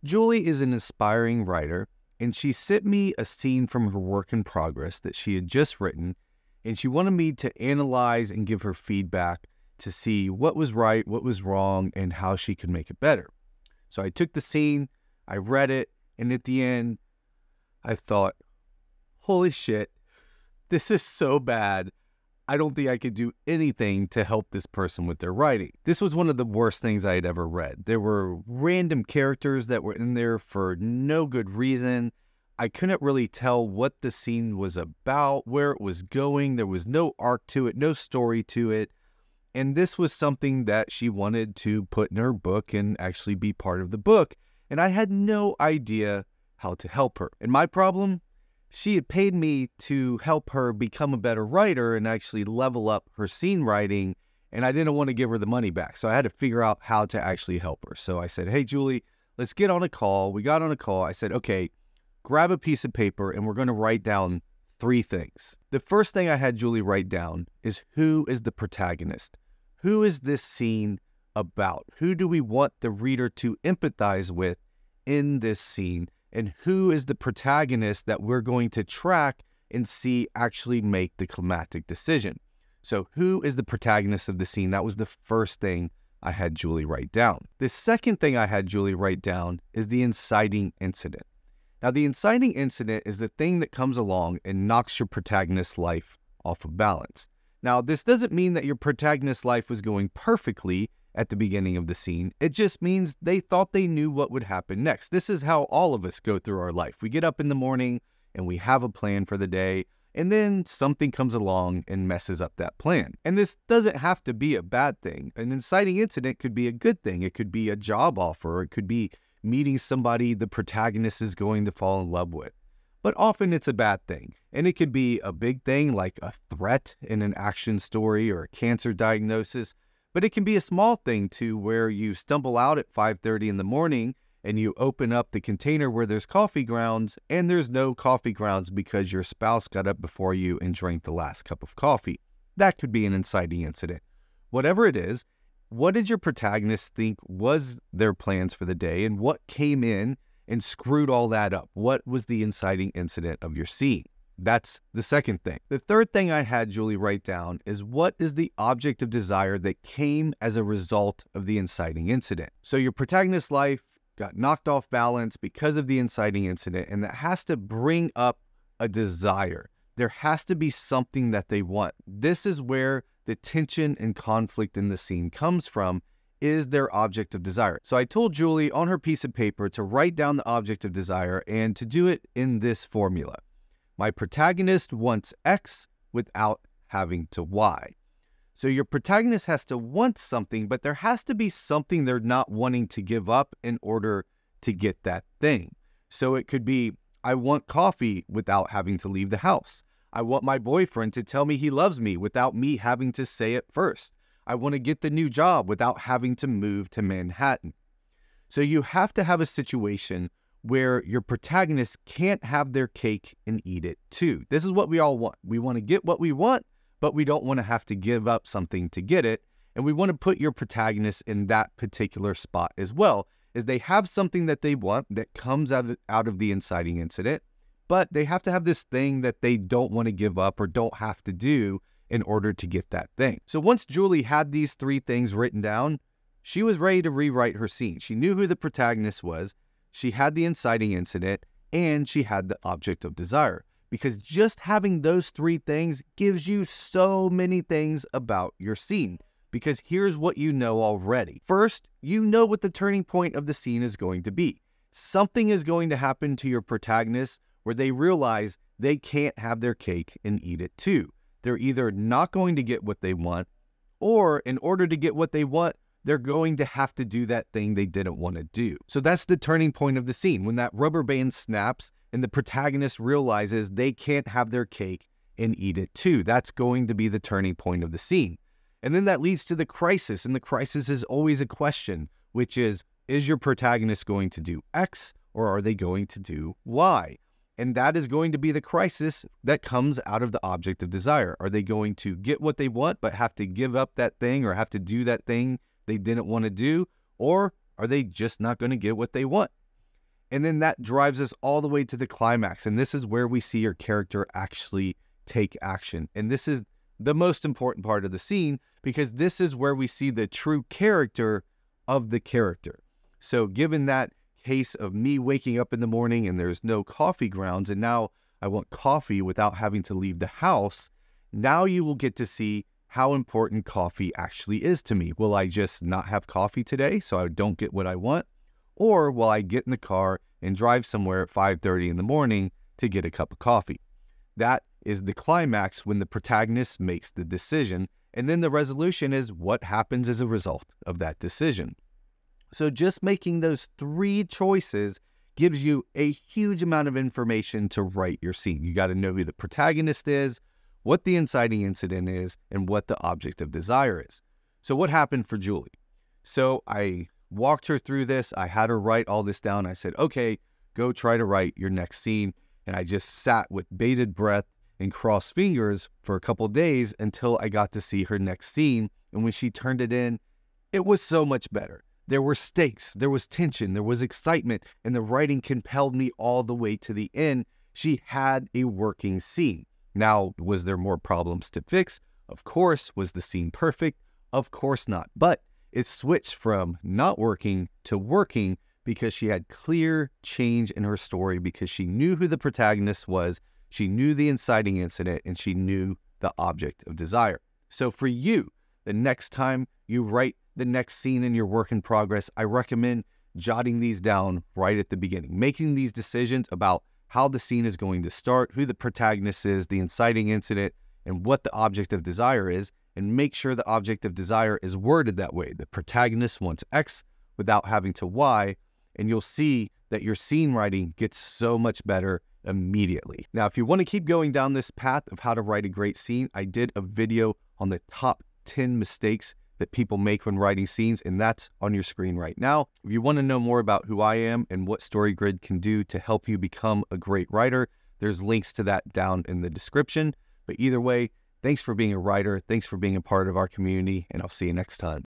Julie is an aspiring writer, and she sent me a scene from her work in progress that she had just written, and she wanted me to analyze and give her feedback to see what was right, what was wrong, and how she could make it better. So I took the scene, I read it, and at the end, I thought, holy shit, this is so bad. I don't think I could do anything to help this person with their writing. This was one of the worst things I had ever read. There were random characters that were in there for no good reason. I couldn't really tell what the scene was about, where it was going. There was no arc to it, no story to it. And this was something that she wanted to put in her book and actually be part of the book. And I had no idea how to help her. And my problem? She had paid me to help her become a better writer and actually level up her scene writing, and I didn't want to give her the money back. So I had to figure out how to actually help her. So I said, hey, Julie, let's get on a call. We got on a call. I said, okay, grab a piece of paper, and we're going to write down 3 things. The first thing I had Julie write down is, who is the protagonist? Who is this scene about? Who do we want the reader to empathize with in this scene? And who is the protagonist that we're going to track and see actually make the climactic decision? So who is the protagonist of the scene? That was the first thing I had Julie write down. The second thing I had Julie write down is the inciting incident. Now, the inciting incident is the thing that comes along and knocks your protagonist's life off of balance. Now, this doesn't mean that your protagonist's life was going perfectly at the beginning of the scene. It just means they thought they knew what would happen next. This is how all of us go through our life. We get up in the morning and we have a plan for the day, and then something comes along and messes up that plan. And this doesn't have to be a bad thing. An inciting incident could be a good thing. It could be a job offer. It could be meeting somebody the protagonist is going to fall in love with. But often it's a bad thing. And it could be a big thing like a threat in an action story or a cancer diagnosis. But it can be a small thing too, where you stumble out at 5:30 in the morning and you open up the container where there's coffee grounds, and there's no coffee grounds because your spouse got up before you and drank the last cup of coffee. That could be an inciting incident. Whatever it is, what did your protagonist think was their plans for the day, and what came in and screwed all that up? What was the inciting incident of your scene? That's the second thing. The third thing I had Julie write down is, what is the object of desire that came as a result of the inciting incident? So your protagonist's life got knocked off balance because of the inciting incident, and that has to bring up a desire. There has to be something that they want. This is where the tension and conflict in the scene comes from, is their object of desire. So I told Julie on her piece of paper to write down the object of desire and to do it in this formula. My protagonist wants X without having to Y. So your protagonist has to want something, but there has to be something they're not wanting to give up in order to get that thing. So it could be, I want coffee without having to leave the house. I want my boyfriend to tell me he loves me without me having to say it first. I want to get the new job without having to move to Manhattan. So you have to have a situation where your protagonist can't have their cake and eat it too. This is what we all want. We want to get what we want, but we don't want to have to give up something to get it. And we want to put your protagonist in that particular spot as well, is they have something that they want that comes out of the inciting incident, but they have to have this thing that they don't want to give up or don't have to do in order to get that thing. So once Julie had these 3 things written down, she was ready to rewrite her scene. She knew who the protagonist was. She had the inciting incident, and she had the object of desire, because just having those 3 things gives you so many things about your scene. Because here's what you know already. First, you know what the turning point of the scene is going to be. Something is going to happen to your protagonist where they realize they can't have their cake and eat it too. They're either not going to get what they want, or in order to get what they want, they're going to have to do that thing they didn't want to do. So that's the turning point of the scene, when that rubber band snaps and the protagonist realizes they can't have their cake and eat it too. That's going to be the turning point of the scene. And then that leads to the crisis, and the crisis is always a question, which is your protagonist going to do X, or are they going to do Y? And that is going to be the crisis that comes out of the object of desire. Are they going to get what they want but have to give up that thing, or have to do that thing they didn't want to do? Or are they just not going to get what they want? And then that drives us all the way to the climax. And this is where we see your character actually take action. And this is the most important part of the scene, because this is where we see the true character of the character. So given that case of me waking up in the morning and there's no coffee grounds, and now I want coffee without having to leave the house, now you will get to see how important coffee actually is to me. Will I just not have coffee today so I don't get what I want? Or will I get in the car and drive somewhere at 5:30 in the morning to get a cup of coffee? That is the climax, when the protagonist makes the decision, and then the resolution is what happens as a result of that decision. So just making those 3 choices gives you a huge amount of information to write your scene. You got to know who the protagonist is, what the inciting incident is, and what the object of desire is. So what happened for Julie? So I walked her through this. I had her write all this down. I said, okay, go try to write your next scene. And I just sat with bated breath and crossed fingers for a couple days until I got to see her next scene. And when she turned it in, it was so much better. There were stakes, there was tension, there was excitement, and the writing compelled me all the way to the end. She had a working scene. Now, was there more problems to fix? Of course. Was the scene perfect? Of course not. But it switched from not working to working because she had clear change in her story, because she knew who the protagonist was, she knew the inciting incident, and she knew the object of desire. So for you, the next time you write the next scene in your work in progress, I recommend jotting these down right at the beginning, making these decisions about how the scene is going to start, who the protagonist is, the inciting incident, and what the object of desire is, and make sure the object of desire is worded that way. The protagonist wants X without having to Y, and you'll see that your scene writing gets so much better immediately. Now, if you want to keep going down this path of how to write a great scene, I did a video on the top 10 mistakes that people make when writing scenes, and that's on your screen right now. If you want to know more about who I am and what StoryGrid can do to help you become a great writer, there's links to that down in the description. But either way, thanks for being a writer, thanks for being a part of our community, and I'll see you next time.